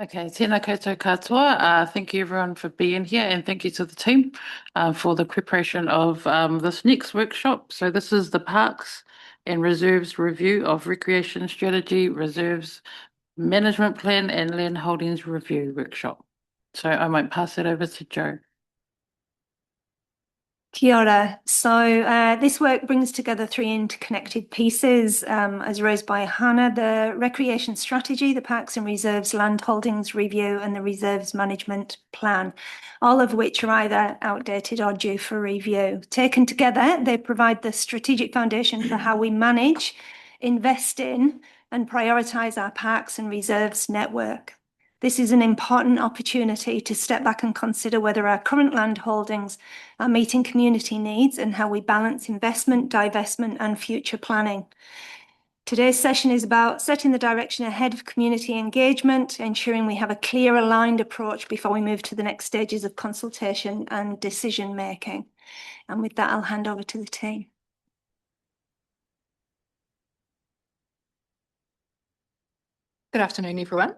Okay, tēnā koutou katoa. Thank you everyone for being here and thank you to the team for the preparation of this next workshop. So this is the Parks and Reserves Review of Recreation Strategy, Reserves Management Plan and Land Holdings Review workshop. So I might pass it over to Joe. Kia ora. This work brings together three interconnected pieces, as raised by Hannah: the Recreation Strategy, the Parks and Reserves Land Holdings Review, and the Reserves Management Plan, all of which are either outdated or due for review. Taken together, they provide the strategic foundation for how we manage, invest in, and prioritise our parks and reserves network. This is an important opportunity to step back and consider whether our current land holdings are meeting community needs and how we balance investment, divestment, and future planning. Today's session is about setting the direction ahead of community engagement, ensuring we have a clear, aligned approach before we move to the next stages of consultation and decision making. And with that, I'll hand over to the team. Good afternoon, everyone.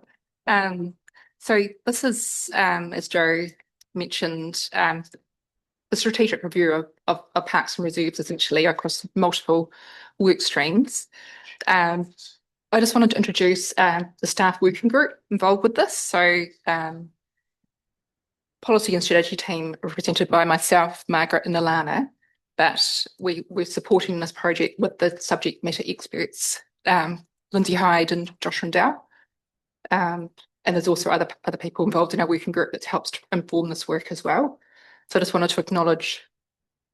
So this is, as Joe mentioned, the strategic review of parks and reserves, essentially across multiple work streams. I just wanted to introduce the staff working group involved with this. So policy and strategy team represented by myself, Margaret and Alana, but we're supporting this project with the subject matter experts, Lindsay Hyde and Josh Rindell. And there's also other people involved in our working group that helps to inform this work as well. So I just wanted to acknowledge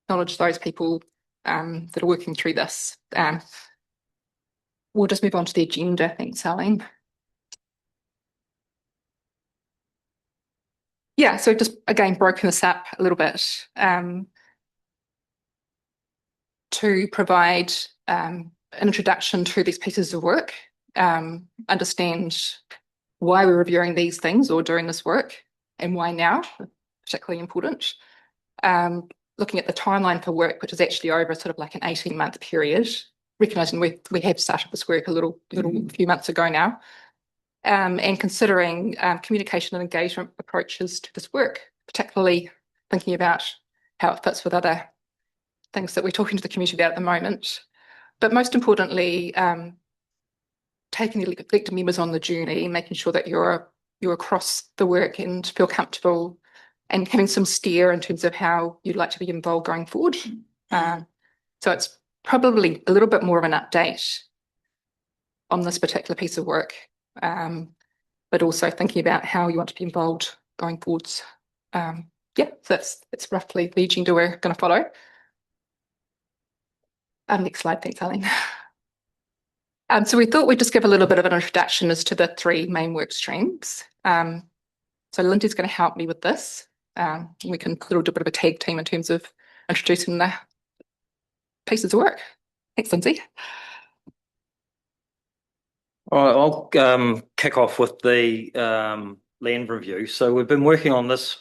those people that are working through this. We'll just move on to the agenda. Thanks, Arlene. Yeah, so just again broken this up a little bit to provide an introduction to these pieces of work, understand why we're reviewing these things or doing this work and why now, particularly important. Looking at the timeline for work, which is actually over sort of like an 18-month period, recognising we have started this work a few months ago now, and considering communication and engagement approaches to this work, particularly thinking about how it fits with other things that we're talking to the community about at the moment. But most importantly, taking the elected members on the journey, making sure that you're across the work and feel comfortable and having some steer in terms of how you'd like to be involved going forward. So it's probably a little bit more of an update on this particular piece of work, but also thinking about how you want to be involved going forwards. Yeah, so that's roughly the agenda we're going to follow. Next slide, thanks, Arlene. So we thought we'd just give a little bit of an introduction as to the three main work streams. So Lindsay's going to help me with this. We can do a bit of a tag team in terms of introducing the pieces of work. Thanks, Lindsay. All right, I'll kick off with the land review. So we've been working on this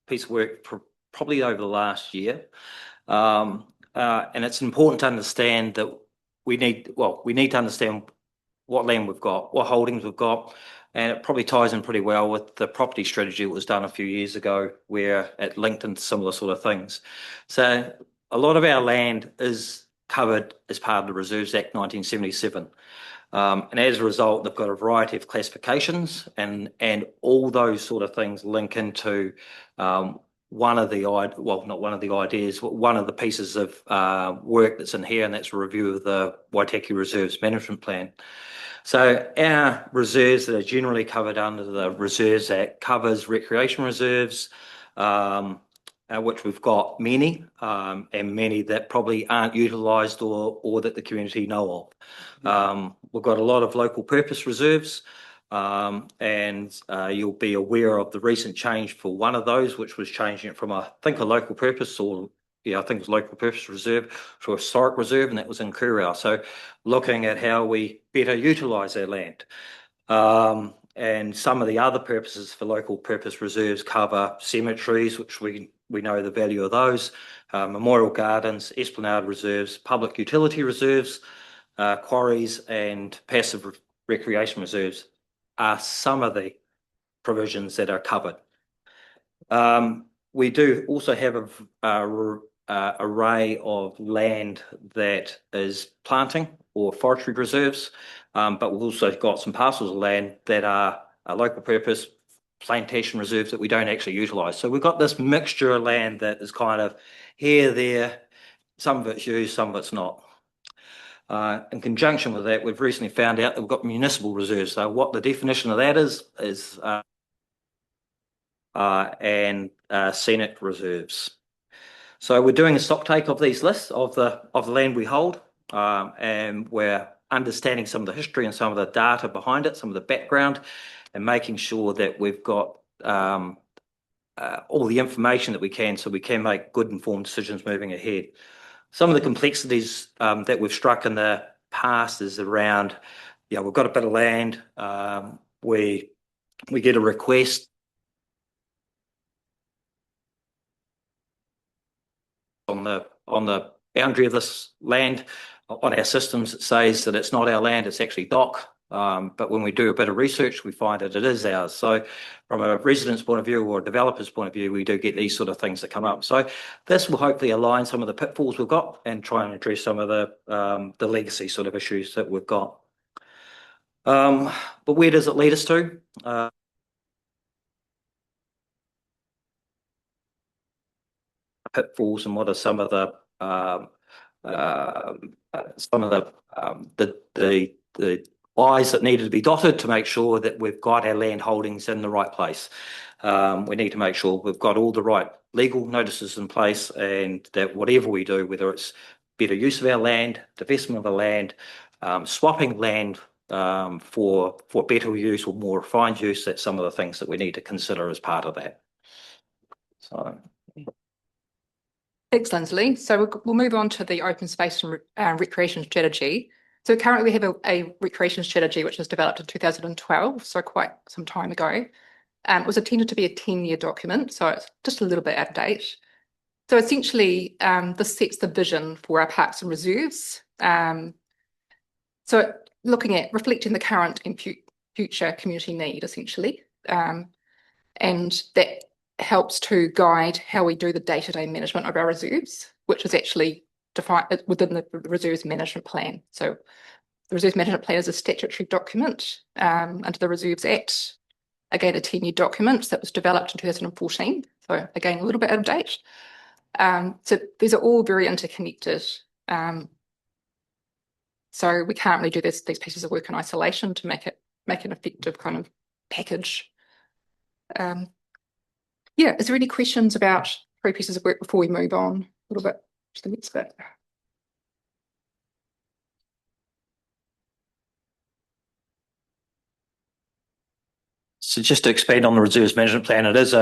piece of work for probably over the last year. And it's important to understand that we need to understand what land we've got, what holdings we've got, and it probably ties in pretty well with the property strategy that was done a few years ago, where it linked into similar sort of things. So a lot of our land is covered as part of the Reserves Act 1977. And as a result, they've got a variety of classifications, and all those sort of things link into one of the pieces of work that's in here, and that's a review of the Waitaki Reserves Management Plan. So our reserves that are generally covered under the Reserves Act covers recreation reserves, which we've got many, and many that probably aren't utilised or that the community know of. We've got a lot of local purpose reserves, and you'll be aware of the recent change for one of those, which was changing it from a local purpose local purpose reserve to a historic reserve, and that was in Kurau. So looking at how we better utilise our land. And some of the other purposes for local purpose reserves cover cemeteries, which we know the value of those, memorial gardens, esplanade reserves, public utility reserves, quarries, and passive recreation reserves. are some of the provisions that are covered. We do also have a array of land that is planting or forestry reserves, but we've also got some parcels of land that are local purpose plantation reserves that we don't actually utilise. So we've got this mixture of land that is kind of here, there, some of it's used, some of it's not. In conjunction with that, we've recently found out that we've got municipal reserves. So what the definition of that is scenic reserves. So we're doing a stock take of these lists of the land we hold, and we're understanding some of the history and some of the data behind it, some of the background, and making sure that we've got all the information that we can, so we can make good informed decisions moving ahead. Some of the complexities that we've struck in the past is around, we've got a bit of land, we get a request on the boundary of this land. On our systems, it says that it's not our land, it's actually DOC. But when we do a bit of research, we find that it is ours. So from a resident's point of view or a developer's point of view, we do get these sort of things that come up. So this will hopefully align some of the pitfalls we've got and try and address some of the legacy sort of issues that we've got. But where does it lead us to? Pitfalls, and what are some of the I's that needed to be dotted to make sure that we've got our land holdings in the right place. We need to make sure we've got all the right legal notices in place, and that whatever we do, whether it's better use of our land, divestment of the land, swapping land for better use or more refined use, that's some of the things that we need to consider as part of that. So. Thanks, Lindsley. So we'll move on to the open space and recreation strategy. So currently we have a recreation strategy which was developed in 2012, so quite some time ago. It was intended to be a 10-year document, so it's just a little bit out of date. So essentially, this sets the vision for our parks and reserves. So looking at reflecting the current and future community need, essentially, and that helps to guide how we do the day-to-day management of our reserves, which is actually defined within the Reserves Management Plan. So the Reserves Management Plan is a statutory document under the Reserves Act, again, a 10-year document that was developed in 2014. So again, a little bit out of date. So these are all very interconnected. So we can't really do these pieces of work in isolation to make an effective kind of package. Is there any questions about 3 pieces of work before we move on a little bit to the next bit? So just to expand on the Reserves Management Plan, it is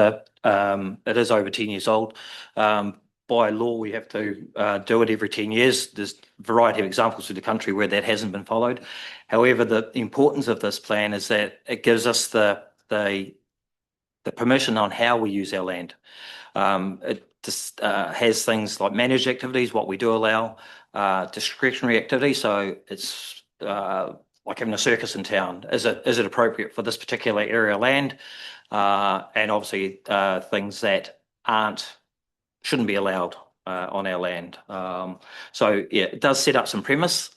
over 10 years old. By law, we have to do it every 10 years. There's a variety of examples through the country where that hasn't been followed. However, the importance of this plan is that it gives us the permission on how we use our land. It just has things like managed activities, what we do allow, discretionary activities. So it's like having a circus in town. Is it appropriate for this particular area of land? And obviously things that shouldn't be allowed on our land. So yeah, it does set up some premise.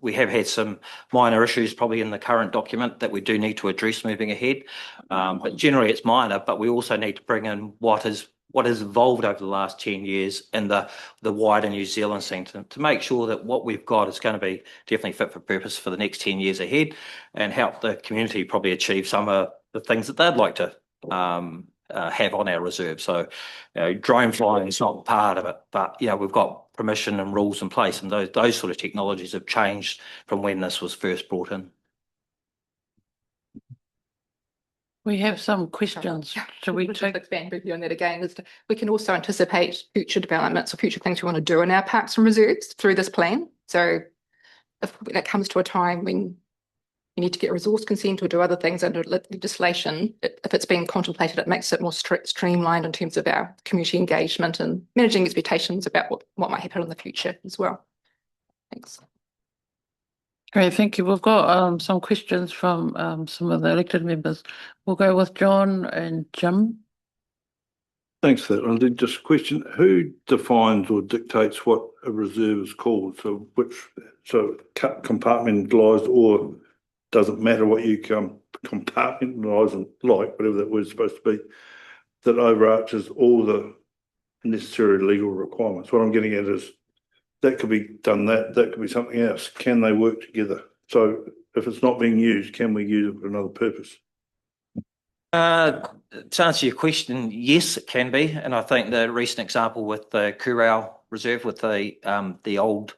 We have had some minor issues probably in the current document that we do need to address moving ahead. But generally it's minor, but we also need to bring in what has evolved over the last 10 years in the wider New Zealand scene to make sure that what we've got is going to be definitely fit for purpose for the next 10 years ahead, and help the community probably achieve some of the things that they'd like to have on our reserve. So drone flying is not part of it, but we've got permission and rules in place, and those sort of technologies have changed from when this was first brought in. We have some questions. Should we just expand briefly on that again? We can also anticipate future developments or future things we want to do in our parks and reserves through this plan. So if that comes to a time when you need to get resource consent or do other things under legislation, if it's being contemplated, it makes it more streamlined in terms of our community engagement and managing expectations about what might happen in the future as well. Thanks. Great, thank you. We've got some questions from some of the elected members. We'll go with John and Jim. Thanks for that. I did just question, who defines or dictates what a reserve is called? So compartmentalised, or doesn't matter what you compartmentalise and whatever that word's supposed to be, that overarches all the necessary legal requirements. What I'm getting at is that could be done, that could be something else. Can they work together? So if it's not being used, can we use it for another purpose? To answer your question, yes, it can be, and I think the recent example with the Kurau Reserve with the old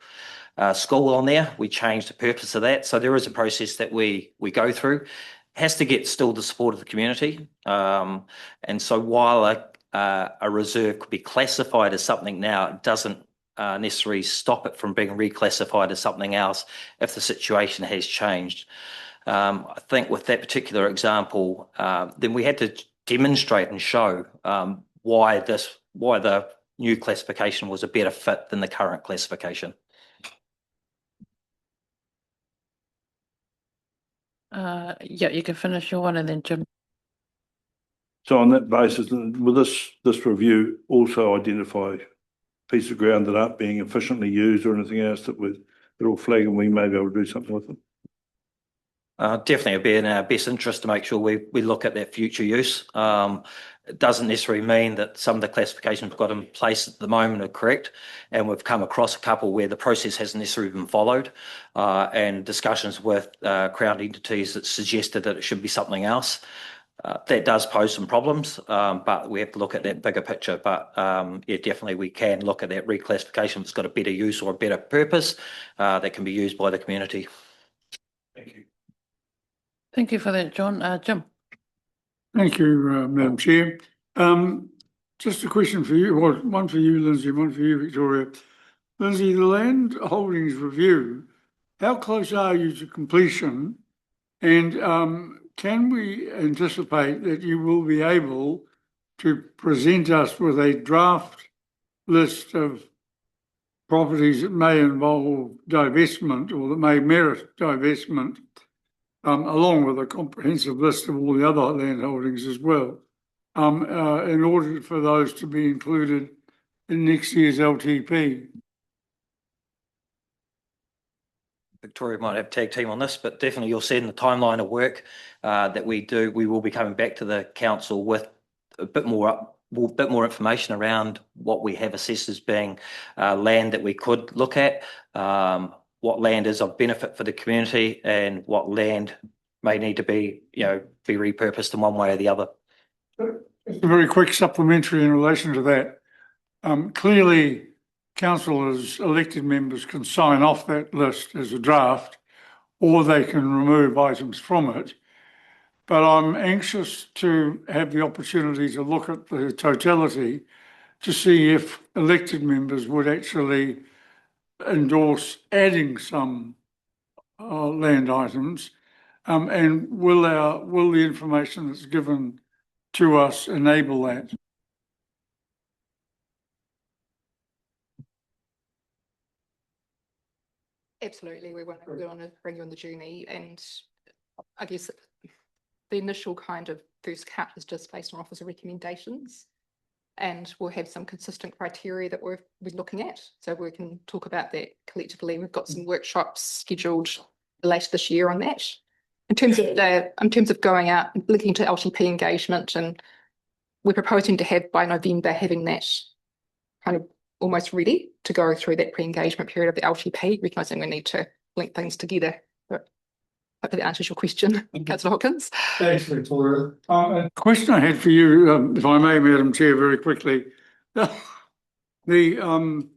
school on there, we changed the purpose of that. So there is a process that we go through. It has to get still the support of the community, and so while a reserve could be classified as something now, it doesn't necessarily stop it from being reclassified as something else if the situation has changed. I think with that particular example, then we had to demonstrate and show why the new classification was a better fit than the current classification. Yeah, you can finish your one and then Jim. So on that basis, will this review also identify pieces of ground that aren't being efficiently used or anything else that they're all flagging we may be able to do something with them? Definitely it'd be in our best interest to make sure we look at that future use. It doesn't necessarily mean that some of the classifications we've got in place at the moment are correct, and we've come across a couple where the process hasn't necessarily been followed, and discussions with Crown entities that suggested that it should be something else. That does pose some problems, but we have to look at that bigger picture. But yeah, definitely we can look at that reclassification if it's got a better use or a better purpose that can be used by the community. Thank you. Thank you for that, John. Jim. Thank you, Madam Chair. Just a question for you, well, one for you, Lindsay, one for you, Victoria. Lindsay, the land holdings review, how close are you to completion? And can we anticipate that you will be able to present us with a draft list of properties that may involve divestment or that may merit divestment, along with a comprehensive list of all the other land holdings as well, in order for those to be included in next year's LTP? Victoria might have tag team on this, but definitely you'll see in the timeline of work that we do, we will be coming back to the council with a bit more information around what we have assessed as being land that we could look at, what land is of benefit for the community, and what land may need to be repurposed in one way or the other. Just a very quick supplementary in relation to that. Clearly, councillors, elected members can sign off that list as a draft, or they can remove items from it. But I'm anxious to have the opportunity to look at the totality to see if elected members would actually endorse adding some land items, and will the information that's given to us enable that? Absolutely, we want to bring you on the journey, and I guess the initial kind of first cut is just based on officer recommendations, and we'll have some consistent criteria that we're looking at, so we can talk about that collectively. We've got some workshops scheduled later this year on that. In terms of going out and looking to LTP engagement, and we're proposing to have by November having that kind of almost ready to go through that pre-engagement period of the LTP, recognising we need to link things together. But hopefully that answers your question, Councillor Hawkins. Thanks, Victoria. A question I had for you, if I may, Madam Chair, very quickly. The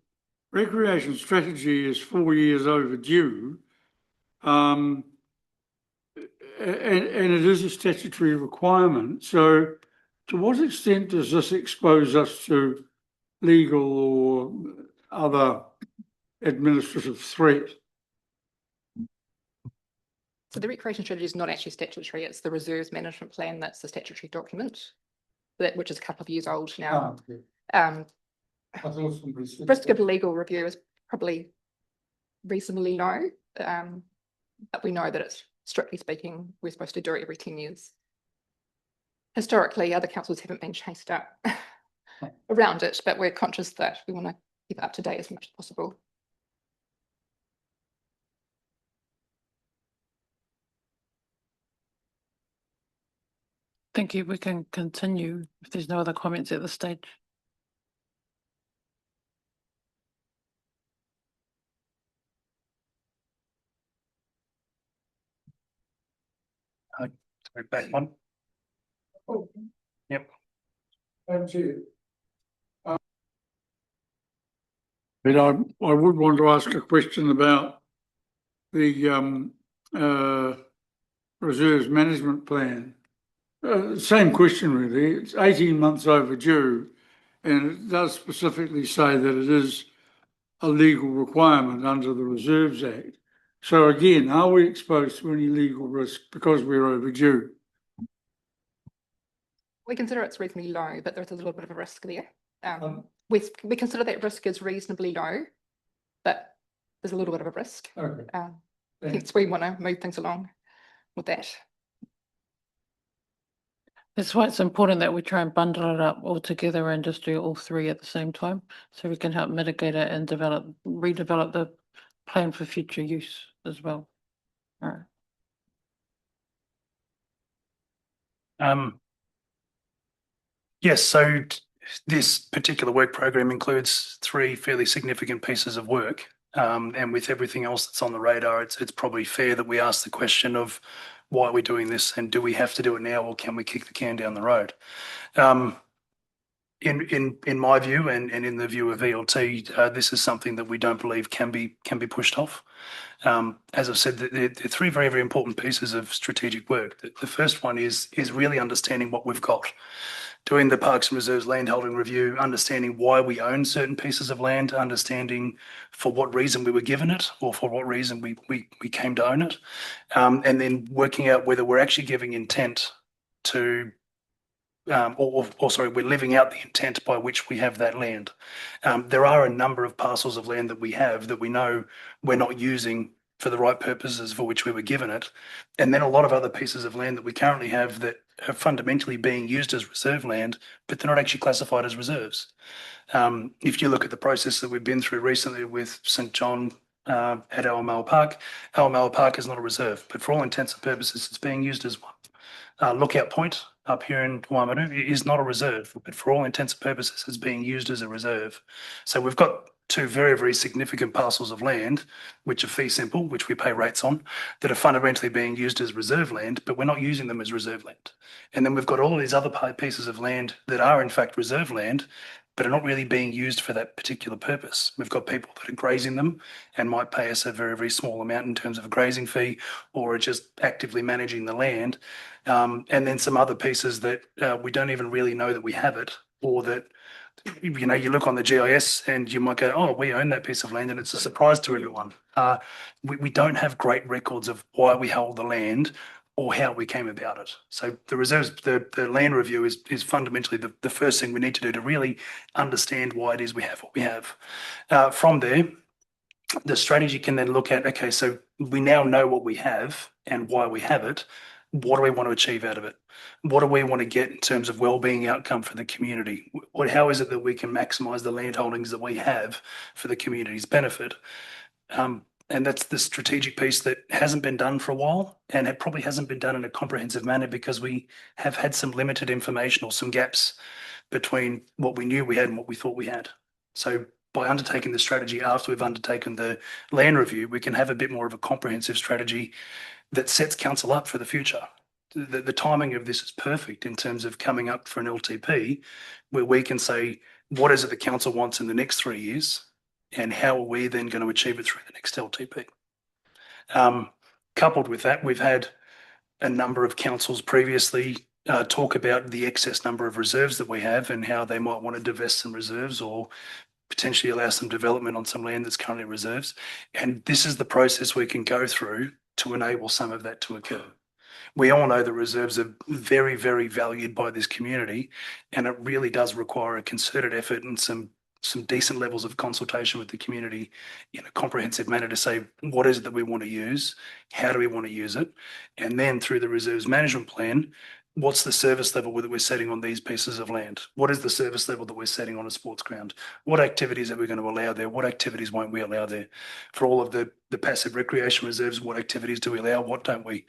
recreation strategy is 4 years overdue, and it is a statutory requirement. So to what extent does this expose us to legal or other administrative threat? So the recreation strategy is not actually statutory, it's the reserves management plan that's the statutory document, which is a couple of years old now. Oh, Risk of legal review is probably reasonably low. but we know that it's, strictly speaking, we're supposed to do it every 10 years. Historically, other councils haven't been chased up around it, but we're conscious that we want to keep it up to date as much as possible. Thank you. We can continue if there's no other comments at this stage. Sorry, back one. Oh. Yep. But I would want to ask a question about the reserves management plan. Same question really. It's 18 months overdue, and it does specifically say that it is a legal requirement under the Reserves Act. So again, are we exposed to any legal risk because we're overdue? We consider it's reasonably low, but there's a little bit of a risk there. We consider that risk is reasonably low, but there's a little bit of a risk. Okay. Hence we want to move things along with that. That's why it's important that we try and bundle it up all together and just do all three at the same time, so we can help mitigate it and redevelop the plan for future use as well. All right. Yes, so this particular work program includes 3 fairly significant pieces of work. And with everything else that's on the radar, it's probably fair that we ask the question of why are we doing this, and do we have to do it now, or can we kick the can down the road? In my view, and in the view of VLT, this is something that we don't believe can be pushed off. As I've said, there are 3 very, very important pieces of strategic work. The first one is really understanding what we've got. Doing the Parks and Reserves landholding review, understanding why we own certain pieces of land, understanding for what reason we were given it, or for what reason we came to own it, and then working out whether we're actually giving intent to, we're living out the intent by which we have that land. There are a number of parcels of land that we have that we know we're not using for the right purposes for which we were given it. And then a lot of other pieces of land that we currently have that are fundamentally being used as reserve land, but they're not actually classified as reserves. If you look at the process that we've been through recently with St John at Almala Park is not a reserve, but for all intents and purposes, it's being used as one. Lookout Point up here in Waimanu is not a reserve, but for all intents and purposes, it's being used as a reserve. So we've got 2 very, very significant parcels of land, which are fee simple, which we pay rates on, that are fundamentally being used as reserve land, but we're not using them as reserve land. And then we've got all these other pieces of land that are in fact reserve land, but are not really being used for that particular purpose. We've got people that are grazing them and might pay us a very, very small amount in terms of a grazing fee, or are just actively managing the land. And then some other pieces that we don't even really know that we have it, or that, you know, you look on the GIS and you might go, oh, we own that piece of land, and it's a surprise to everyone. We don't have great records of why we hold the land or how we came about it. So the reserves, the land review is fundamentally the first thing we need to do to really understand why it is we have what we have. From there, the strategy can then look at, okay, so we now know what we have and why we have it. What do we want to achieve out of it? What do we want to get in terms of well-being outcome for the community? How is it that we can maximise the land holdings that we have for the community's benefit? And that's the strategic piece that hasn't been done for a while, and it probably hasn't been done in a comprehensive manner because we have had some limited information or some gaps between what we knew we had and what we thought we had. So by undertaking the strategy after we've undertaken the land review, we can have a bit more of a comprehensive strategy that sets council up for the future. The timing of this is perfect in terms of coming up for an LTP, where we can say, what is it the council wants in the next 3 years, and how are we then going to achieve it through the next LTP? Coupled with that, we've had a number of councils previously talk about the excess number of reserves that we have and how they might want to divest some reserves or potentially allow some development on some land that's currently reserves. And this is the process we can go through to enable some of that to occur. We all know the reserves are very, very valued by this community, and it really does require a concerted effort and some some decent levels of consultation with the community in a comprehensive manner to say, what is it that we want to use? How do we want to use it? And then through the reserves management plan, what's the service level that we're setting on these pieces of land? What is the service level that we're setting on a sports ground? What activities are we going to allow there? What activities won't we allow there? For all of the passive recreation reserves, what activities do we allow? What don't we?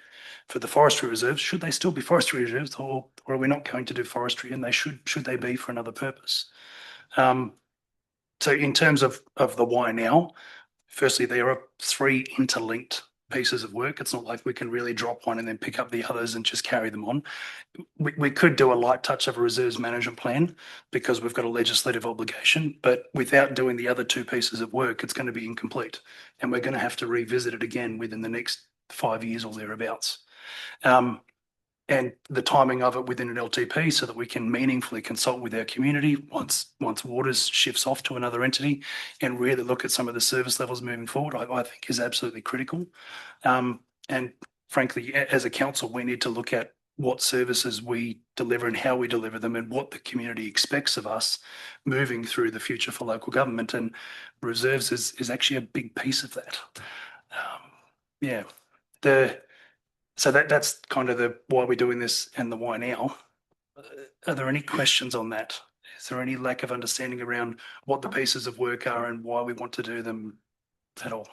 For the forestry reserves, should they still be forestry reserves, or are we not going to do forestry, and they should they be for another purpose? So in terms of the why now, firstly, there are 3 interlinked pieces of work. It's not like we can really drop one and then pick up the others and just carry them on. We could do a light touch of a reserves management plan because we've got a legislative obligation, but without doing the other 2 pieces of work, it's going to be incomplete. And we're going to have to revisit it again within the next 5 years or thereabouts. And the timing of it within an LTP so that we can meaningfully consult with our community once waters shifts off to another entity and really look at some of the service levels moving forward, I think is absolutely critical. And frankly, as a council, we need to look at what services we deliver and how we deliver them and what the community expects of us moving through the future for local government. And reserves is actually a big piece of that. Yeah. So that's kind of the why we're doing this and the why now. Are there any questions on that? Is there any lack of understanding around what the pieces of work are and why we want to do them at all?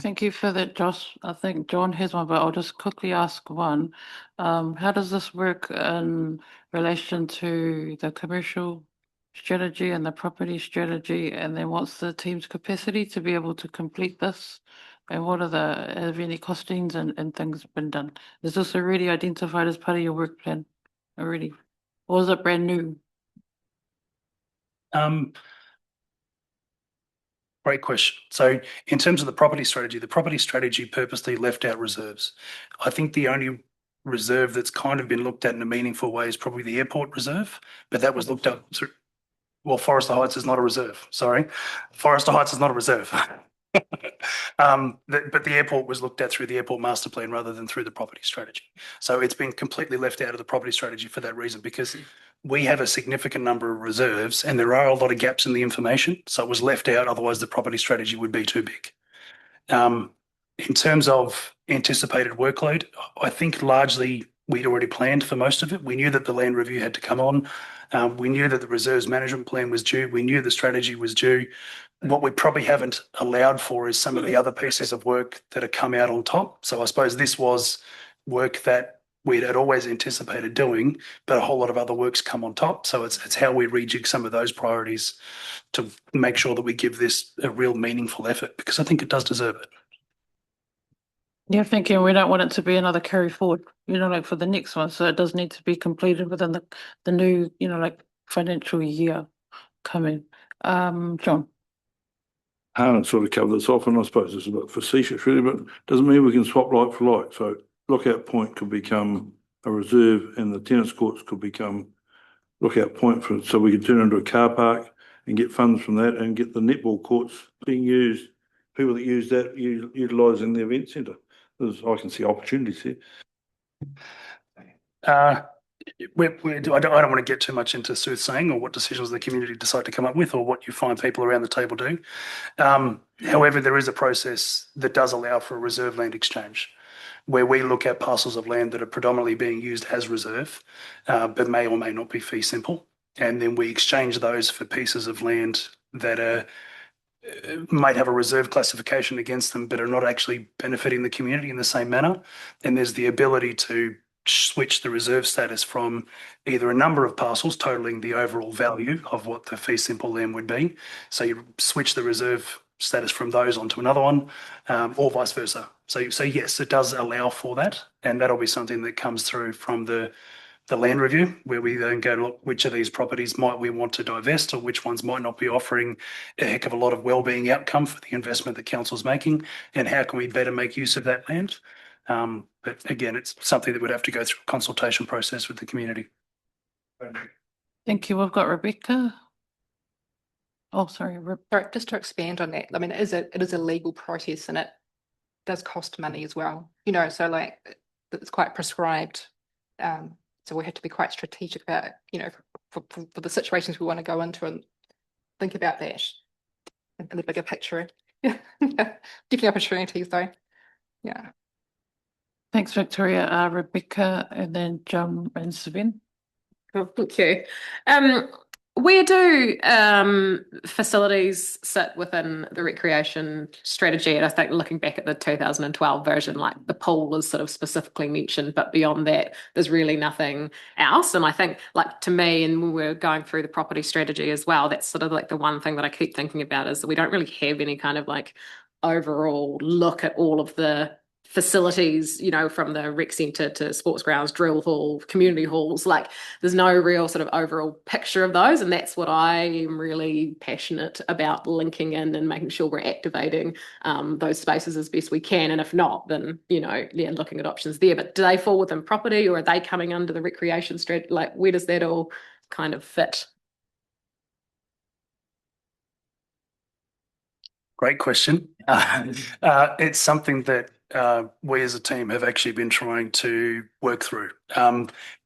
Thank you for that, Josh. I think John has one, but I'll just quickly ask one. How does this work in relation to the commercial strategy and the property strategy? And then what's the team's capacity to be able to complete this? And what are have any costings and things been done? Is this already identified as part of your work plan already? Or is it brand new? Great question. So in terms of the property strategy purposely left out reserves. I think the only reserve that's kind of been looked at in a meaningful way is probably the airport reserve, but that was looked at through, well, Forester Heights is not a reserve. Sorry. Forester Heights is not a reserve. But the airport was looked at through the airport master plan rather than through the property strategy. So it's been completely left out of the property strategy for that reason, because we have a significant number of reserves and there are a lot of gaps in the information. So it was left out. Otherwise, the property strategy would be too big. In terms of anticipated workload, I think largely we'd already planned for most of it. We knew that the land review had to come on. We knew that the reserves management plan was due. We knew the strategy was due. What we probably haven't allowed for is some of the other pieces of work that have come out on top. So I suppose this was work that we had always anticipated doing, but a whole lot of other work's come on top. So it's how we rejig some of those priorities to make sure that we give this a real meaningful effort, because I think it does deserve it. Yeah, thinking we don't want it to be another carry forward, like for the next one. So it does need to be completed within the new, like financial year coming. John. Hannah sort of covered this off, and I suppose it's a bit facetious really, but doesn't mean we can swap like for like. So Lookout Point could become a reserve and the tennis courts could become Lookout Point so we could turn it into a car park and get funds from that and get the netball courts being used, people that use that utilising the event centre. I can see opportunities here. I don't want to get too much into soothsaying or what decisions the community decide to come up with or what you find people around the table do. However, there is a process that does allow for a reserve land exchange, where we look at parcels of land that are predominantly being used as reserve, but may or may not be fee simple. And then we exchange those for pieces of land that might have a reserve classification against them, but are not actually benefiting the community in the same manner. And there's the ability to switch the reserve status from either a number of parcels totaling the overall value of what the fee simple land would be. So you switch the reserve status from those onto another one, or vice versa. So yes, it does allow for that. And that'll be something that comes through from the land review, where we then go, look, which of these properties might we want to divest, or which ones might not be offering a heck of a lot of wellbeing outcome for the investment that council's making, and how can we better make use of that land? But again, it's something that would have to go through a consultation process with the community. Thank you. We've got Rebecca. Oh, sorry. Sorry, just to expand on that, I mean, it is a legal process and it does cost money as well. So like it's quite prescribed. So we have to be quite strategic about, for the situations we want to go into, and think about that in the bigger picture. Yeah, definitely opportunities though. Yeah. Thanks, Victoria. Rebecca, and then Jim and Sabine. Cool, thank you. Where do facilities sit within the recreation strategy? And I think looking back at the 2012 version, like the pool is sort of specifically mentioned, but beyond that, there's really nothing else. And I think, like to me, and when we're going through the property strategy as well, that's sort of like the one thing that I keep thinking about is that we don't really have any kind of like overall look at all of the facilities, you know, from the rec centre to sports grounds, drill hall, community halls. Like there's no real sort of overall picture of those. And that's what I am really passionate about, linking in and making sure we're activating those spaces as best we can. And if not, then, you know, yeah, looking at options there. But do they fall within property or are they coming under the recreation strategy? Like where does that all kind of fit? Great question. It's something that we as a team have actually been trying to work through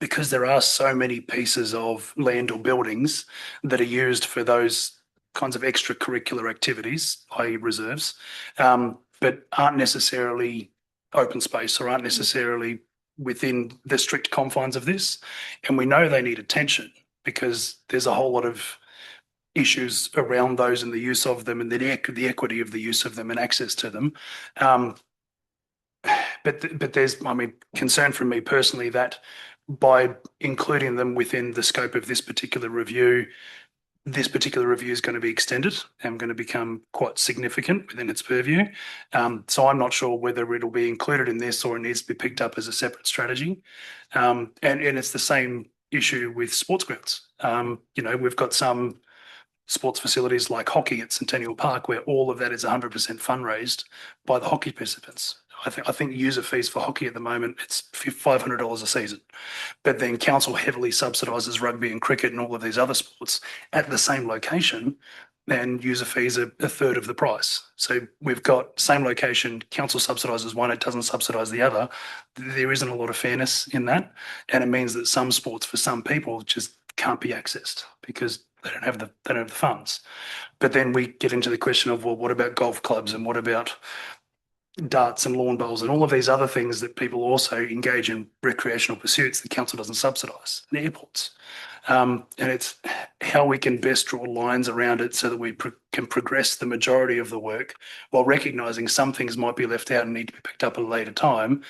because there are so many pieces of land or buildings that are used for those kinds of extracurricular activities, i.e. reserves, but aren't necessarily open space or aren't necessarily within the strict confines of this. And we know they need attention because there's a whole lot of issues around those and the use of them and the equity of the use of them and access to them. But there's, I mean, concern from me personally that by including them within the scope of this particular review is going to be extended and going to become quite significant within its purview. So I'm not sure whether it'll be included in this or it needs to be picked up as a separate strategy. And it's the same issue with sports grounds. You know, we've got some sports facilities like hockey at Centennial Park, where all of that is 100% fundraised by the hockey participants. I think user fees for hockey at the moment, it's $500 a season. But then council heavily subsidises rugby and cricket and all of these other sports at the same location, and user fees are a third of the price. So we've got same location, council subsidises one, it doesn't subsidise the other. There isn't a lot of fairness in that. And it means that some sports for some people just can't be accessed because they don't have the funds. But then we get into the question of, well, what about golf clubs and what about darts and lawn bowls and all of these other things that people also engage in recreational pursuits that council doesn't subsidise, and airports. And it's how we can best draw lines around it so that we can progress the majority of the work while recognising some things might be left out and need to be picked up at a later time,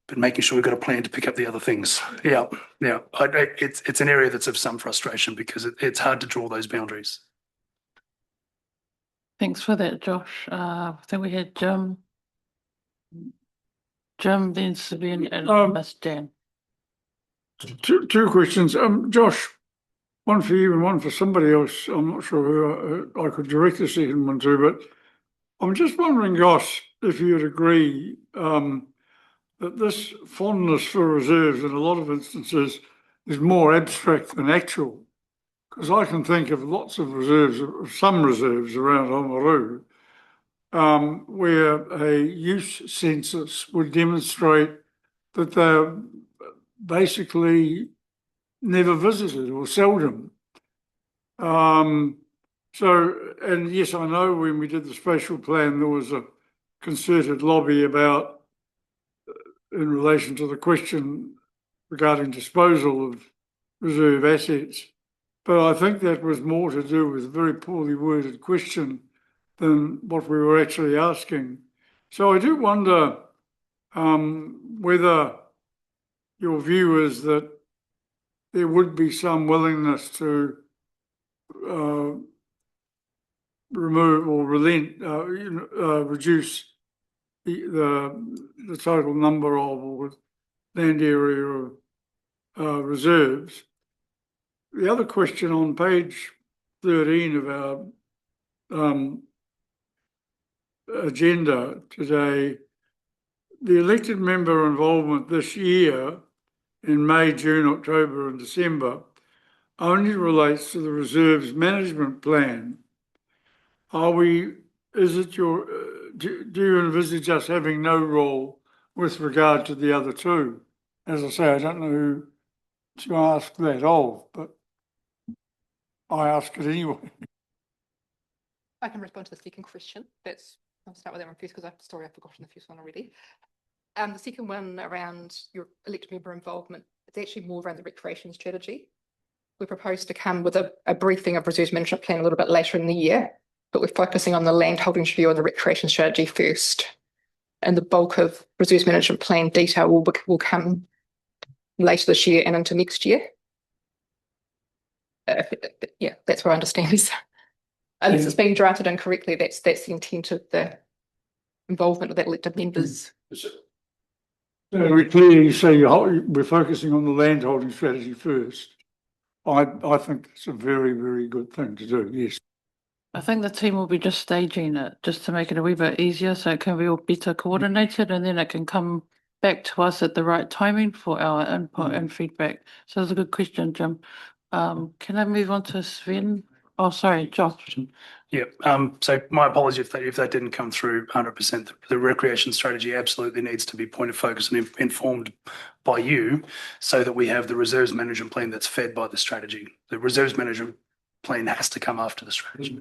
but making sure we've got a plan to pick up the other things. Yeah. It's an area that's of some frustration because it's hard to draw those boundaries. Thanks for that, Josh. I think we had Jim, then Sabine, and Miss Dan. Two questions. Josh, one for you and one for somebody else. I'm not sure who I could direct the second one to, but I'm just wondering, Josh, if you'd agree that this fondness for reserves in a lot of instances is more abstract than actual. Because I can think of lots of reserves, some reserves around Oamaru, where a use census would demonstrate that they're basically never visited or seldom. And yes, I know when we did the spatial plan, there was a concerted lobby about in relation to the question regarding disposal of reserve assets. But I think that was more to do with a very poorly worded question than what we were actually asking. So I do wonder whether your view is that there would be some willingness to remove or reduce the total number of or land area of reserves. The other question on page 13 of our agenda today, the elected member involvement this year in May, June, October and December only relates to the reserves management plan. Do you envisage us having no role with regard to the other two? As I say, I don't know who to ask that of, but I ask it anyway. I can respond to the second question. I'll start with that one first because I've forgotten the first one already. The second one around your elected member involvement, it's actually more around the recreation strategy. We propose to come with a briefing of reserves management plan a little bit later in the year, but we're focusing on the land holdings review and the recreation strategy first. And the bulk of reserves management plan detail will come later this year and into next year. Yeah, that's what I understand. Unless it's being drafted incorrectly, that's the intent of the involvement of the elected members. So we clearly say we're focusing on the land holding strategy first. I think it's a very, very good thing to do, yes. I think the team will be just staging it just to make it a wee bit easier so it can be all better coordinated and then it can come back to us at the right timing for our input and feedback. So it's a good question, Jim. Can I move on to Sven? Oh, sorry, Josh. Yeah. So my apologies if that didn't come through 100%. The recreation strategy absolutely needs to be point of focus and informed by you, so that we have the reserves management plan that's fed by the strategy. The reserves management plan has to come after the strategy.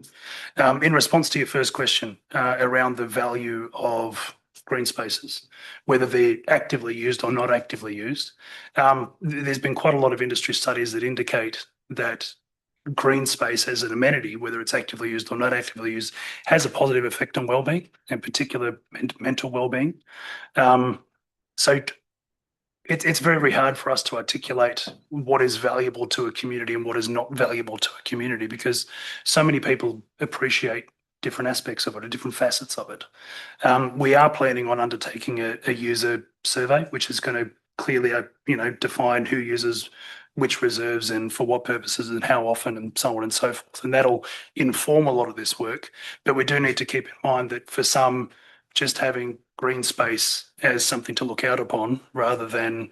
In response to your first question around the value of green spaces, whether they're actively used or not actively used, there's been quite a lot of industry studies that indicate that green space as an amenity, whether it's actively used or not actively used, has a positive effect on well-being, in particular mental well-being. So it's very, very hard for us to articulate what is valuable to a community and what is not valuable to a community, because so many people appreciate different aspects of it or different facets of it. We are planning on undertaking a user survey, which is going to clearly, define who uses which reserves and for what purposes and how often and so on and so forth. And that'll inform a lot of this work. But we do need to keep in mind that for some, just having green space as something to look out upon rather than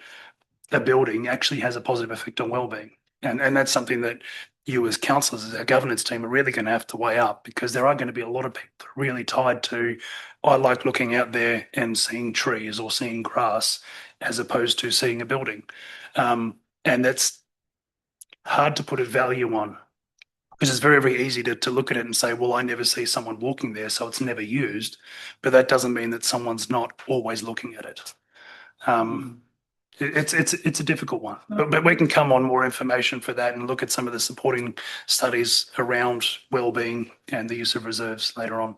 a building actually has a positive effect on wellbeing. And that's something that you as councillors, as our governance team, are really going to have to weigh up, because there are going to be a lot of people that are really tied to, I like looking out there and seeing trees or seeing grass as opposed to seeing a building. And that's hard to put a value on, because it's very, very easy to look at it and say, well, I never see someone walking there, so it's never used. But that doesn't mean that someone's not always looking at it. It's a difficult one, but we can come on more information for that and look at some of the supporting studies around wellbeing and the use of reserves later on.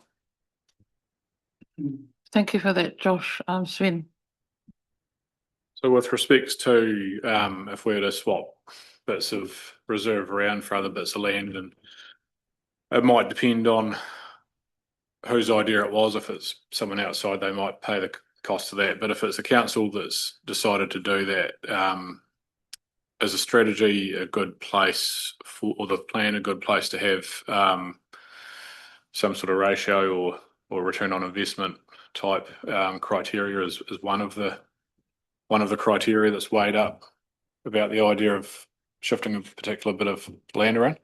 Thank you for that, Josh. Sven. So with respects to if we were to swap bits of reserve around for other bits of land, and it might depend on whose idea it was. If it's someone outside, they might pay the cost of that. But if it's a council that's decided to do that, is a strategy a good place for, or the plan a good place to have some sort of ratio or return on investment type criteria is one of the criteria that's weighed up about the idea of shifting a particular bit of land around?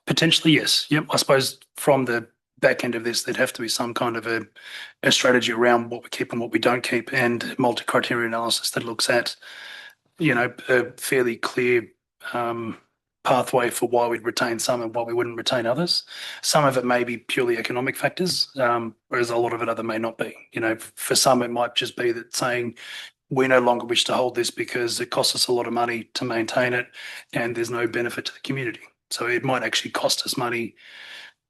Potentially, yes. Yep. I suppose from the back end of this, there'd have to be some kind of a strategy around what we keep and what we don't keep, and multi-criteria analysis that looks at, a fairly clear pathway for why we'd retain some and why we wouldn't retain others. Some of it may be purely economic factors, whereas a lot of it other may not be. For some, it might just be that saying, we no longer wish to hold this because it costs us a lot of money to maintain it and there's no benefit to the community. So it might actually cost us money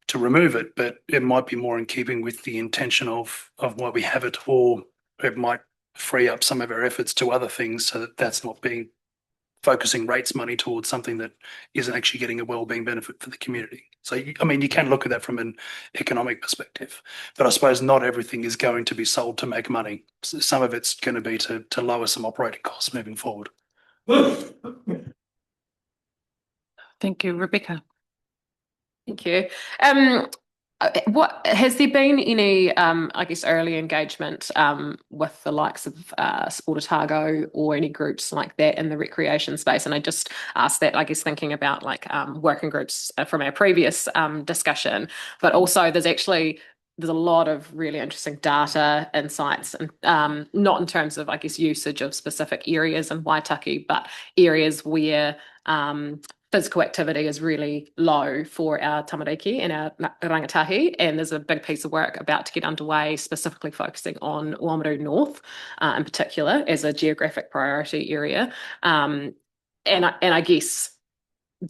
to remove it, but it might be more in keeping with the intention of why we have it, or it might free up some of our efforts to other things so that that's not being focusing rates money towards something that isn't actually getting a wellbeing benefit for the community. So, you can look at that from an economic perspective, but I suppose not everything is going to be sold to make money. Some of it's going to be to lower some operating costs moving forward. Thank you, Rebecca. Thank you. What has there been any, early engagement with the likes of Sport Otago or any groups like that in the recreation space? And I just asked that, thinking about working groups from our previous discussion, but also there's a lot of really interesting data insights, and not in terms of, usage of specific areas in Waitaki, but areas where physical activity is really low for our tamariki and our rangatahi, and there's a big piece of work about to get underway specifically focusing on Oamaru North in particular as a geographic priority area. And I guess,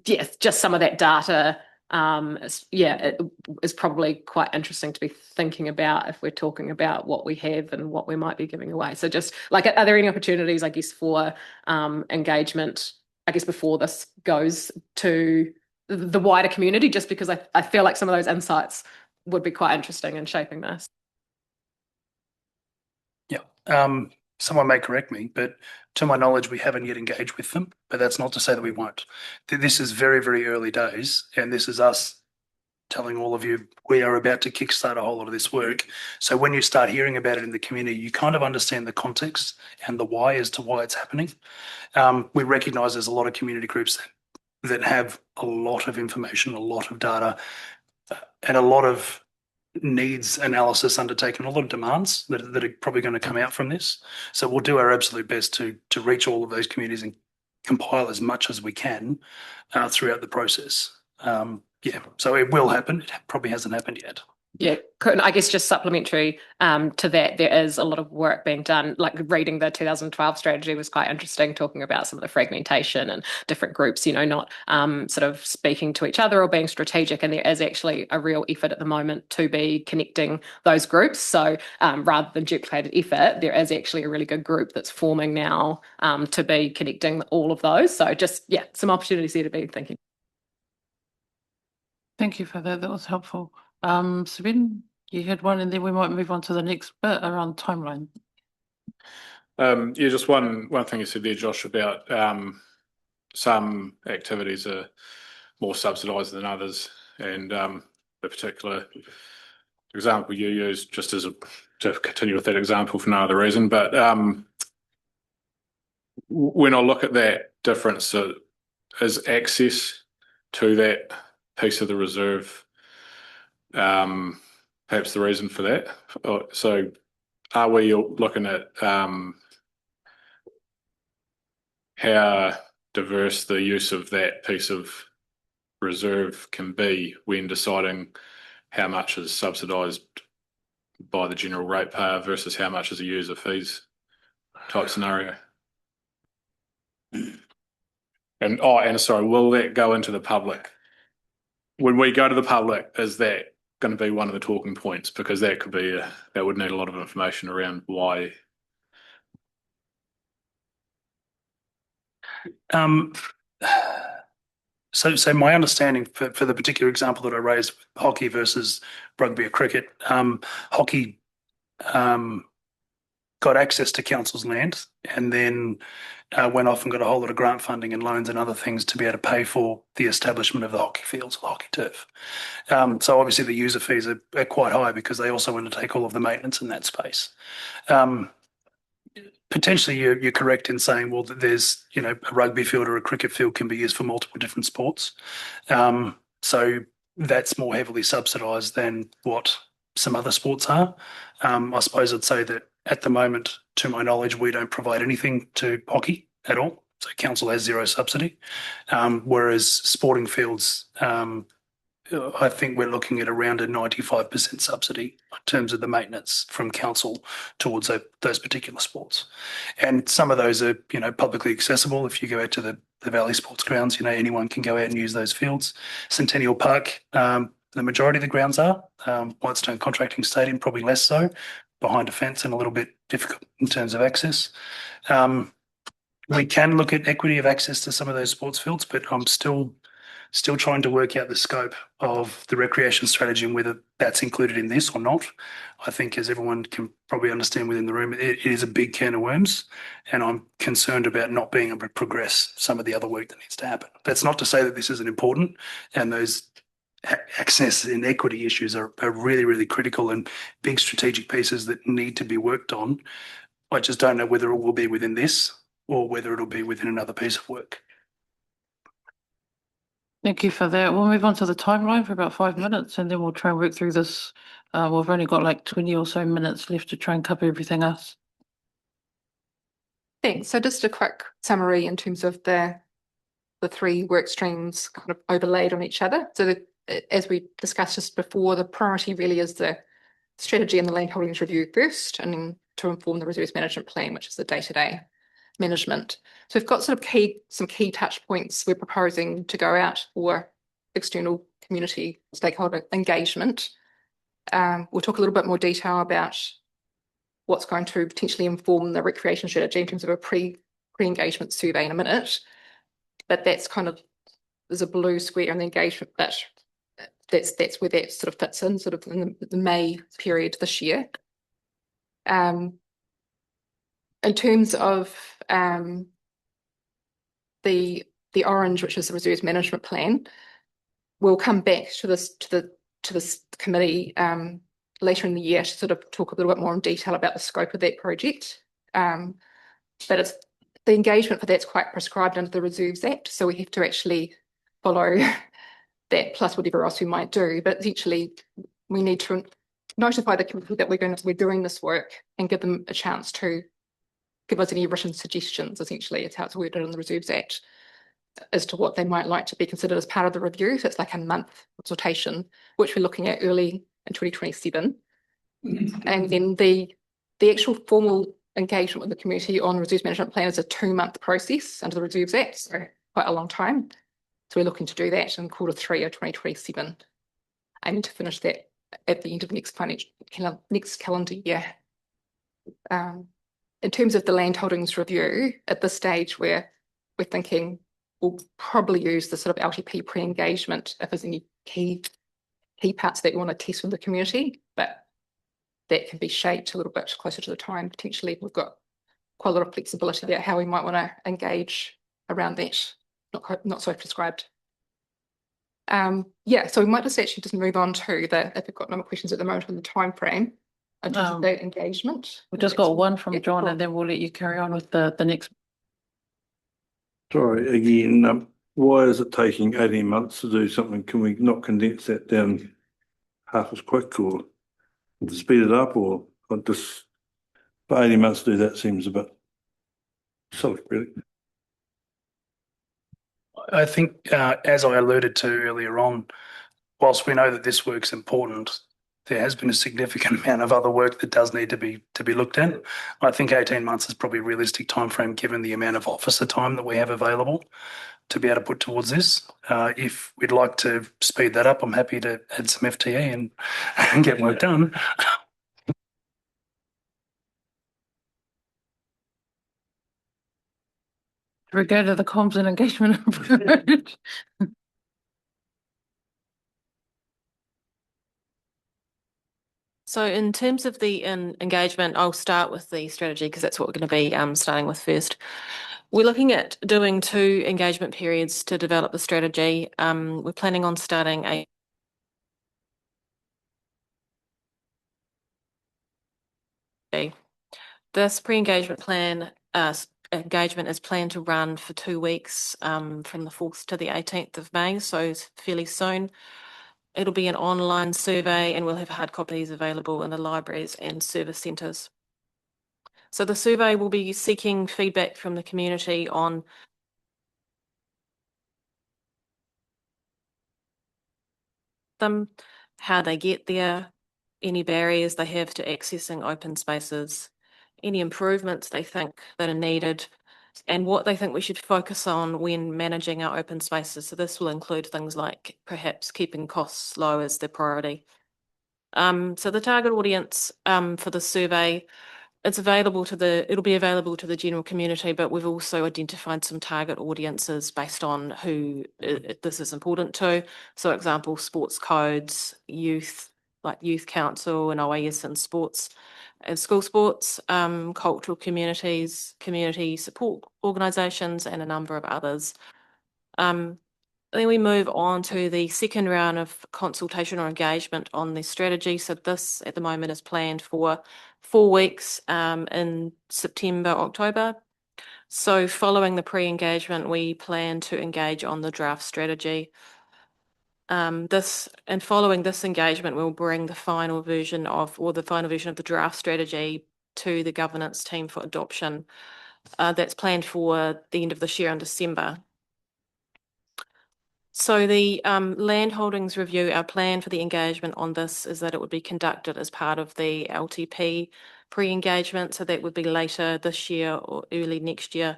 yes, just some of that data it is probably quite interesting to be thinking about if we're talking about what we have and what we might be giving away. So just like, are there any opportunities, I guess, for engagement, I guess, before this goes to the wider community, just because I feel like some of those insights would be quite interesting in shaping this. Yeah. Someone may correct me, but to my knowledge, we haven't yet engaged with them, but that's not to say that we won't. This is very, very early days, and this is us telling all of you we are about to kickstart a whole lot of this work. So when you start hearing about it in the community, you kind of understand the context and the why as to why it's happening. We recognise there's a lot of community groups that have a lot of information, a lot of data, and a lot of needs analysis undertaken, a lot of demands that are probably going to come out from this. So we'll do our absolute best to reach all of those communities and compile as much as we can throughout the process. So it will happen. It probably hasn't happened yet. Yeah, I guess just supplementary to that, there is a lot of work being done. Like reading the 2012 strategy was quite interesting, talking about some of the fragmentation and different groups, not sort of speaking to each other or being strategic. And there is actually a real effort at the moment to be connecting those groups. So rather than duplicated effort, there is actually a really good group that's forming now to be connecting all of those. So just, some opportunities there to be thinking. Thank you for that. That was helpful. Sabine, you had one, and then we might move on to the next bit around timeline. Just one thing you said there, Josh, about some activities are more subsidised than others, and the particular example you used, just to continue with that example for no other reason, but when I look at that difference, is access to that piece of the reserve perhaps the reason for that? So are we looking at how diverse the use of that piece of reserve can be when deciding how much is subsidised by the general ratepayer versus how much is a user fees type scenario? And sorry, will that go into the public? When we go to the public, is that going to be one of the talking points? Because that could be that would need a lot of information around why. So my understanding for the particular example that I raised, hockey versus rugby or cricket, hockey got access to council's land and then went off and got a whole lot of grant funding and loans and other things to be able to pay for the establishment of the hockey fields, the hockey turf. So obviously the user fees are quite high because they also undertake all of the maintenance in that space. Potentially you're correct in saying, well, that there's, a rugby field or a cricket field can be used for multiple different sports. So that's more heavily subsidised than what some other sports are. I suppose I'd say that at the moment, to my knowledge, we don't provide anything to hockey at all. So council has zero subsidy. Whereas sporting fields, I think we're looking at around a 95% subsidy in terms of the maintenance from council towards those particular sports. And some of those are, publicly accessible. If you go out to the Valley Sports Grounds, anyone can go out and use those fields. Centennial Park, the majority of the grounds are. Whitestone Contracting Stadium, probably less so, behind a fence and a little bit difficult in terms of access. We can look at equity of access to some of those sports fields, but I'm still trying to work out the scope of the recreation strategy and whether that's included in this or not. I think, as everyone can probably understand within the room, it is a big can of worms, and I'm concerned about not being able to progress some of the other work that needs to happen. That's not to say that this isn't important, and those access and equity issues are really, really critical and big strategic pieces that need to be worked on. I just don't know whether it will be within this or whether it'll be within another piece of work. Thank you for that. We'll move on to the timeline for about 5 minutes, and then we'll try and work through this. We've only got like 20 or so minutes left to try and cover everything else. Thanks. So just a quick summary in terms of the the three work streams kind of overlaid on each other. So as we discussed just before, the priority really is the strategy and the land holdings review first, and then to inform the reserves management plan, which is the day-to-day management. So we've got sort of some key touch points we're proposing to go out for external community stakeholder engagement. We'll talk a little bit more detail about what's going to potentially inform the recreation strategy in terms of a pre-engagement survey in a minute. But that's kind of, there's a blue square in the engagement, but that's where that sort of fits in, sort of in the May period this year. In terms of the orange, which is the reserves management plan, we'll come back to this committee later in the year to sort of talk a little bit more in detail about the scope of that project. But it's the engagement for that's quite prescribed under the Reserves Act, so we have to actually follow that plus whatever else we might do. But essentially, we need to notify the committee that we're doing this work and give them a chance to give us any written suggestions. Essentially, it's how it's worded in the Reserves Act as to what they might like to be considered as part of the review. So it's like a month consultation, which we're looking at early in 2027. And then the actual formal engagement with the community on the reserves management plan is a 2-month process under the Reserves Act, so quite a long time. So we're looking to do that in Q3 of 2027, aiming to finish that at the end of next calendar year. In terms of the land holdings review, at this stage we're thinking we'll probably use the sort of LTP pre-engagement if there's any key parts that we want to test with the community, but that can be shaped a little bit closer to the time. Potentially, we've got quite a lot of flexibility about how we might want to engage around that, not so prescribed. Yeah, so we might just move on to if we've got no more questions at the moment on the time frame in terms of that engagement. We've just got one from John, cool. and then we'll let you carry on with the next. Sorry, again, why is it taking 18 months to do something? Can we not condense that down half as quick, or speed it up, or just for 18 months to do that seems a bit silly, really. I think, as I alluded to earlier on, whilst we know that this work's important, there has been a significant amount of other work that does need to be looked at. I think 18 months is probably a realistic timeframe given the amount of officer time that we have available to be able to put towards this. If we'd like to speed that up, I'm happy to add some FTE and get work done. We go to the comms and engagement approach. So in terms of the engagement, I'll start with the strategy because that's what we're going to be starting with first. We're looking at doing 2 engagement periods to develop the strategy. We're planning on starting this pre-engagement plan. Engagement is planned to run for 2 weeks from the 4th to the 18th of May, so it's fairly soon. It'll be an online survey and we'll have hard copies available in the libraries and service centres. So the survey will be seeking feedback from the community on them, how they get there, any barriers they have to accessing open spaces, any improvements they think that are needed, and what they think we should focus on when managing our open spaces. So this will include things like perhaps keeping costs low as their priority. So the target audience for the survey, it'll be available to the general community, but we've also identified some target audiences based on who this is important to. So example, sports codes, youth, like youth council and OAS and sports and school sports, cultural communities, community support organisations, and a number of others. Then we move on to the second round of consultation or engagement on the strategy. So this at the moment is planned for 4 weeks in September, October. So following the pre-engagement, we plan to engage on the draft strategy. Following this engagement, we'll bring the final version of the draft strategy to the governance team for adoption. That's planned for the end of this year in December. So the landholdings review, our plan for the engagement on this is that it would be conducted as part of the LTP pre-engagement. So that would be later this year or early next year.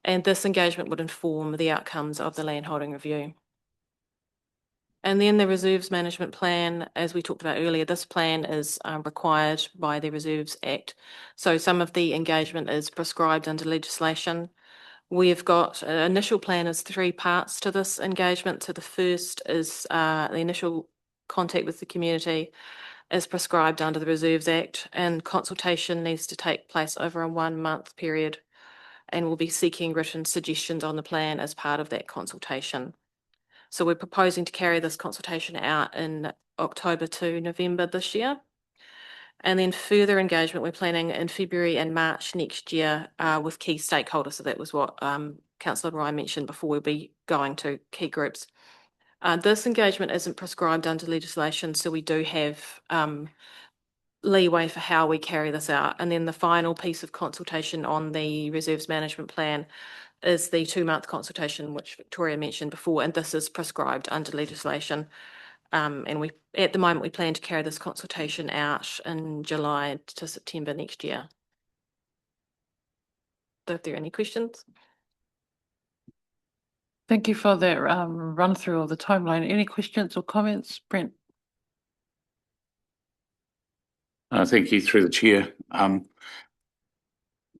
And this engagement would inform the outcomes of the landholding review. And then the reserves management plan, as we talked about earlier, this plan is required by the Reserves Act. So some of the engagement is prescribed under legislation. We've got an initial plan is 3 parts to this engagement. So the first is the initial contact with the community is prescribed under the Reserves Act, and consultation needs to take place over a 1-month period. And we'll be seeking written suggestions on the plan as part of that consultation. So we're proposing to carry this consultation out in October to November this year. And then further engagement, we're planning in February and March next year with key stakeholders. So that was what Councillor Ryan mentioned before, we'll be going to key groups. This engagement isn't prescribed under legislation, so we do have leeway for how we carry this out. And then the final piece of consultation on the reserves management plan is the 2-month consultation, which Victoria mentioned before, and this is prescribed under legislation. And we, at the moment, we plan to carry this consultation out in July to September next year. Are there any questions? Thank you for that run through of the timeline. Any questions or comments, Brent? Thank you, through the chair. I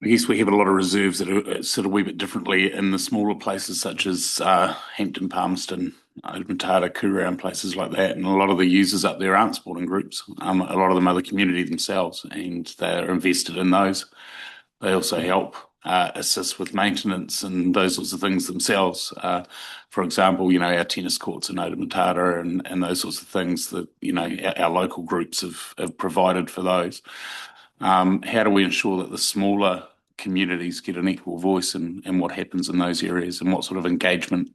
guess we have a lot of reserves that are sort of a wee bit differently in the smaller places such as Hampton, Palmerston, Otamatata, Kura, and places like that. And a lot of the users up there aren't sporting groups. A lot of them are the community themselves, and they're invested in those. They also help assist with maintenance and those sorts of things themselves. For example, our tennis courts in Otamatata and those sorts of things that, our local groups have provided for those. How do we ensure that the smaller communities get an equal voice in what happens in those areas, and what sort of engagement?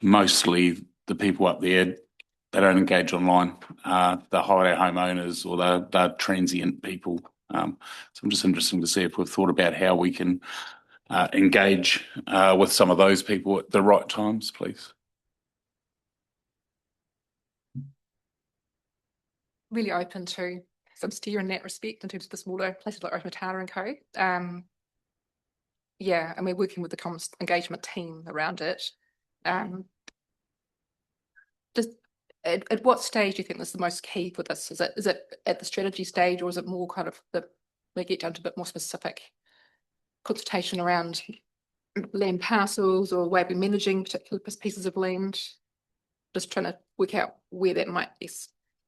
Mostly the people up there, they don't engage online. They're holiday homeowners, or they're transient people. So I'm just interested to see if we've thought about how we can engage with some of those people at the right times, please. Really open to some steer in that respect in terms of the smaller places like Otamatata and Co. Yeah, and we're working with the comms engagement team around it. Just at what stage do you think this is the most key for this? Is it at the strategy stage, or is it more kind of we get down to a bit more specific consultation around land parcels or way we're managing particular pieces of land? Just trying to work out where that might be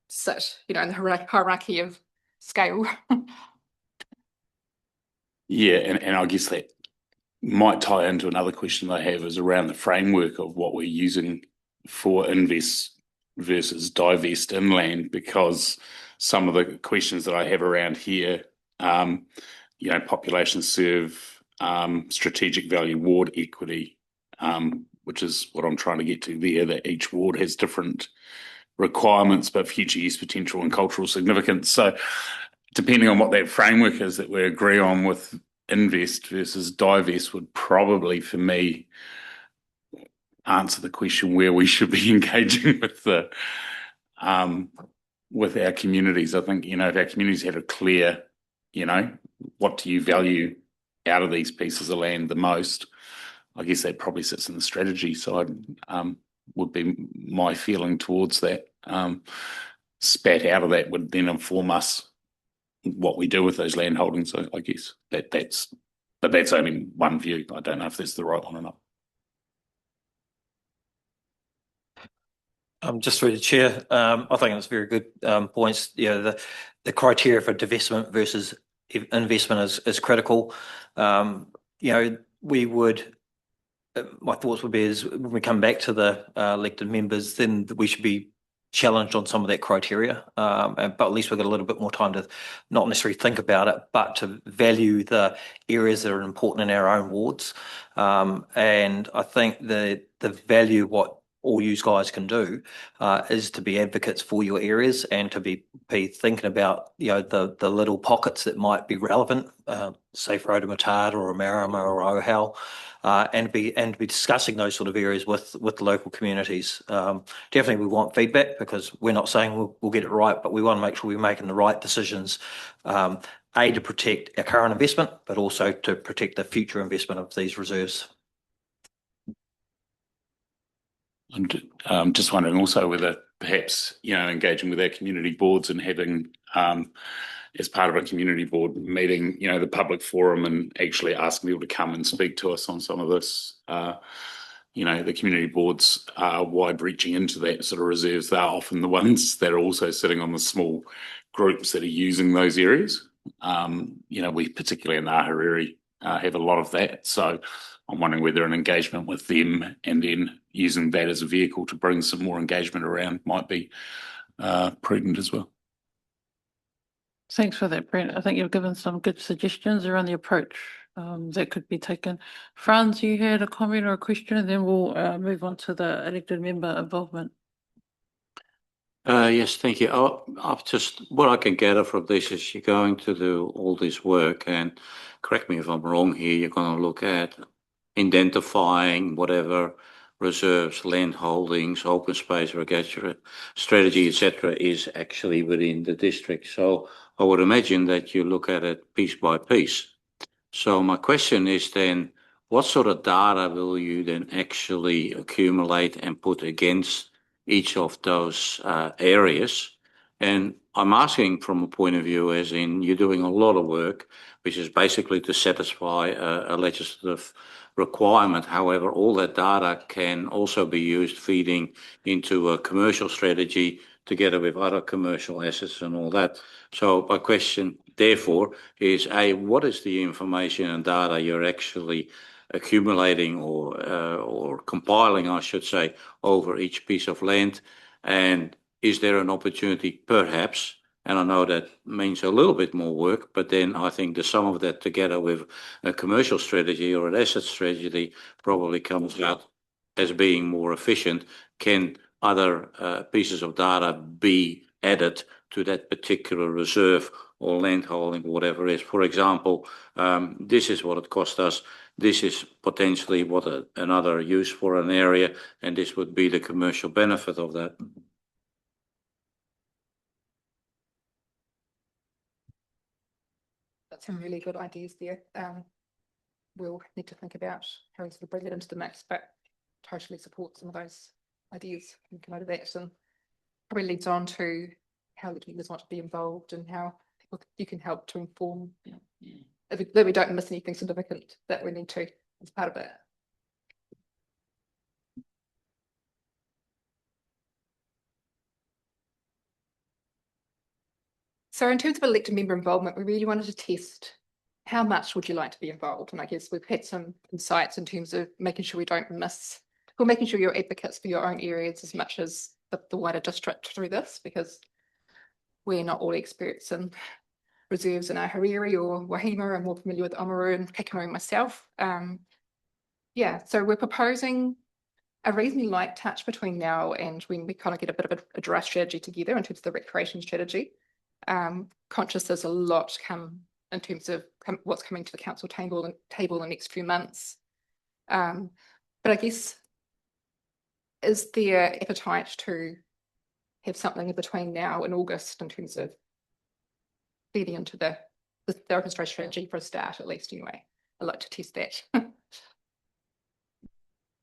sit, in the hierarchy of scale. Yeah, and I guess that might tie into another question I have, is around the framework of what we're using for invest versus divest in land, because some of the questions that I have around here, population serve, strategic value, ward equity, which is what I'm trying to get to there, that each ward has different requirements, but future use potential and cultural significance. So depending on what that framework is that we agree on with invest versus divest, would probably, for me, answer the question where we should be engaging with our communities. I think, if our communities had a clear, what do you value out of these pieces of land the most, I guess that probably sits in the strategy side, would be my feeling towards that. Spat out of that would then inform us what we do with those land holdings. I guess that's only one view. I don't know if that's the right one or not. Just through the chair, I think it's very good points. The criteria for divestment versus investment is critical. We would. My thoughts would be is when we come back to the elected members, then we should be challenged on some of that criteria. But at least we've got a little bit more time to not necessarily think about it, but to value the areas that are important in our own wards. And I think the value what all you guys can do is to be advocates for your areas and to be thinking about, you know, the little pockets that might be relevant, say for Otamatata or Marama or Ohau, and be discussing those sort of areas with the local communities. Definitely, we want feedback because we're not saying we'll get it right, but we want to make sure we're making the right decisions. To protect our current investment, but also to protect the future investment of these reserves. I'm just wondering also whether perhaps, you know, engaging with our community boards and having, as part of a community board meeting, you know, the public forum and actually asking people to come and speak to us on some of this. You know, the community boards are wide reaching into that sort of reserves. They're often the ones that are also sitting on the small groups that are using those areas. You know, we particularly in the Ahuriri have a lot of that. So I'm wondering whether an engagement with them and then using that as a vehicle to bring some more engagement around might be prudent as well. Thanks for that, Brent. I think you've given some good suggestions around the approach that could be taken. Franz, you had a comment or a question, and then we'll move on to the elected member involvement. Yes, thank you. I've just, what I can gather from this is you're going to do all this work, and correct me if I'm wrong here, you're going to look at identifying whatever reserves, land holdings, open space, regulatory strategy, etc., is actually within the district. So I would imagine that you look at it piece by piece. So my question is then, what sort of data will you then actually accumulate and put against each of those areas? And I'm asking from a point of view as in you're doing a lot of work, which is basically to satisfy a legislative requirement. However, all that data can also be used feeding into a commercial strategy together with other commercial assets and all that. So my question, therefore, is what is the information and data you're actually accumulating or compiling, I should say, over each piece of land? And is there an opportunity, perhaps, and I know that means a little bit more work, but then I think the sum of that together with a commercial strategy or an asset strategy probably comes out as being more efficient. Can other pieces of data be added to that particular reserve or land holding, whatever it is? For example, this is what it cost us. This is potentially what another use for an area, and this would be the commercial benefit of that. That's some really good ideas there. We'll need to think about how we sort of bring it into the mix, but totally support some of those ideas and come out of that, and probably leads on to how the communities want to be involved and how you can help to inform that we don't miss anything significant that we need to as part of it. So in terms of elected member involvement, we really wanted to test how much would you like to be involved? And I guess we've had some insights in terms of making sure we don't miss, or making sure you're advocates for your own areas as much as the wider district through this, because we're not all experts in reserves in Ahuriri or Wahima. I'm more familiar with Oamaru and Kakamaru myself. Yeah, so we're proposing a reasonably light touch between now and when we kind of get a bit of a draft strategy together in terms of the recreation strategy. Conscious there's a lot come in terms of what's coming to the council table in the next few months. But I guess, is there appetite to have something in between now and August in terms of feeding into the open space strategy for a start, at least anyway? I'd like to test that.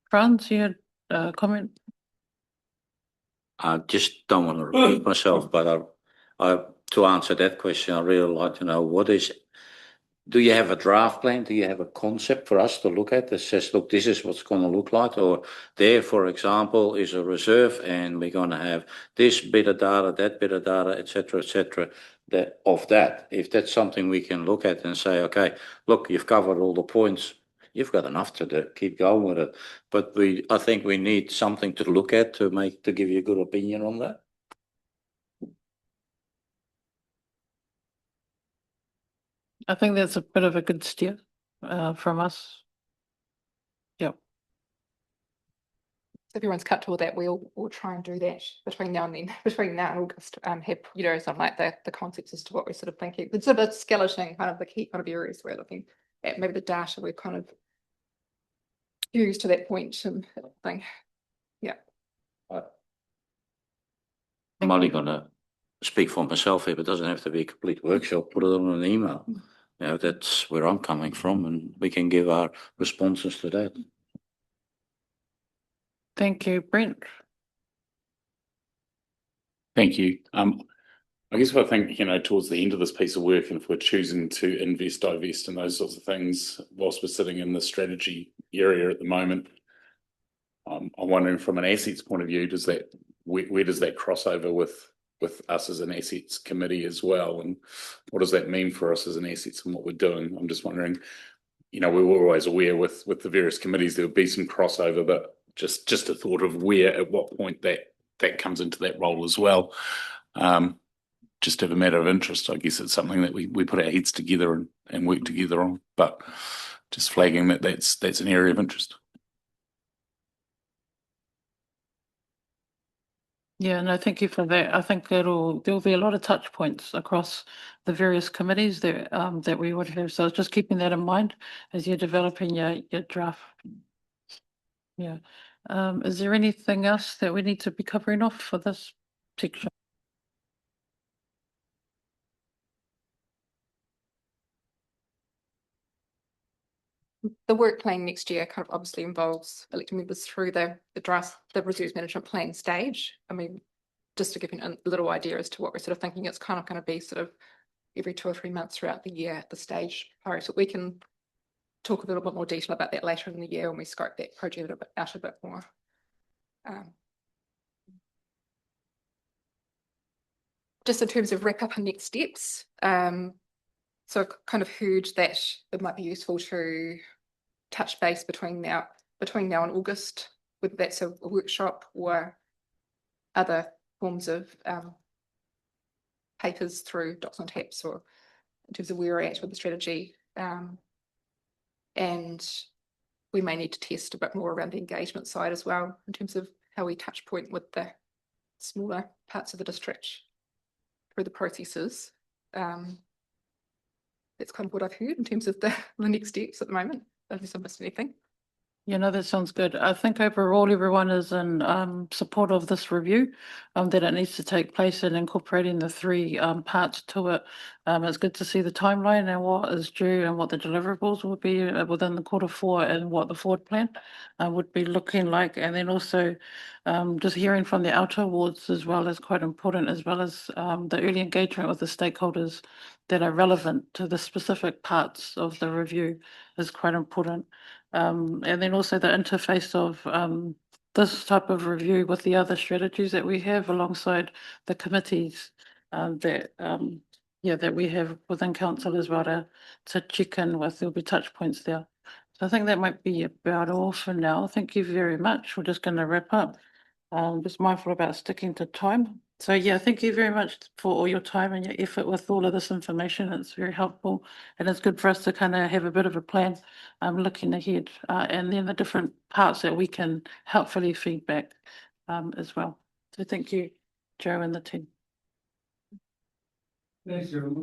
Franz, you had a comment? I just don't want to repeat myself, but to answer that question, I really like to know do you have a draft plan? Do you have a concept for us to look at that says, look, this is what's going to look like? Or there, for example, is a reserve and we're going to have this bit of data, that bit of data, etc., that. If that's something we can look at and say, okay, look, you've covered all the points. You've got enough to keep going with it. But I think we need something to look at to give you a good opinion on that. I think that's a bit of a good steer from us. Yep. So if everyone's cut to all that, we'll try and do that between now and then, between now and August, have, you know, something like the concepts as to what we're sort of thinking. It's sort of a skeleton, kind of the key kind of areas we're looking at, maybe the data we're kind of used to that point and thing. Yeah. I'm only gonna speak for myself here, but it doesn't have to be a complete workshop. Put it on an email. You know, that's where I'm coming from, and we can give our responses to that. Thank you, Brent. Thank you. I guess I think, you know, towards the end of this piece of work, and if we're choosing to invest, divest and those sorts of things, whilst we're sitting in the strategy area at the moment, I'm wondering from an assets point of view, where does that cross over with us as an assets committee as well? And what does that mean for us as an assets and what we're doing? I'm just wondering, you know, we were always aware with the various committees, there would be some crossover, but just a thought of where, at what point that comes into that role as well. Just have a matter of interest. I guess it's something that we put our heads together and work together on, but just flagging that's an area of interest. Yeah, no, thank you for that. I think there'll be a lot of touch points across the various committees that we would have. So just keeping that in mind as you're developing your draft. Yeah. Is there anything else that we need to be covering off for this section? The work plan next year kind of obviously involves elected members through the reserves management plan stage. I mean, just to give you a little idea as to what we're sort of thinking, it's kind of going to be sort of every 2 or 3 months throughout the year at the stage. So we can talk a little bit more detail about that later in the year when we scope that project out a bit more. Just in terms of wrap up and next steps, so I kind of heard that it might be useful to touch base between now and August, whether that's a workshop or other forms of papers through Docs on Taps, or in terms of where we're at with the strategy. And we may need to test a bit more around the engagement side as well, in terms of how we touch point with the smaller parts of the district through the processes. That's kind of what I've heard in terms of the next steps at the moment, unless I missed anything. You know, that sounds good. I think overall everyone is in support of this review, that it needs to take place and incorporating the three parts to it. It's good to see the timeline and what is due and what the deliverables will be within the Q4 and what the forward plan would be looking like. And then also just hearing from the outer wards as well is quite important, as well as the early engagement with the stakeholders that are relevant to the specific parts of the review is quite important. And then also the interface of this type of review with the other strategies that we have alongside the committees that we have within council as well to check in with. There'll be touch points there. So I think that might be about all for now. Thank you very much. We're just going to wrap up. Just mindful about sticking to time. So yeah, thank you very much for all your time and your effort with all of this information. It's very helpful, and it's good for us to kind of have a bit of a plan looking ahead, and then the different parts that we can helpfully feedback as well. So thank you, Joe and the team. Thanks, everyone.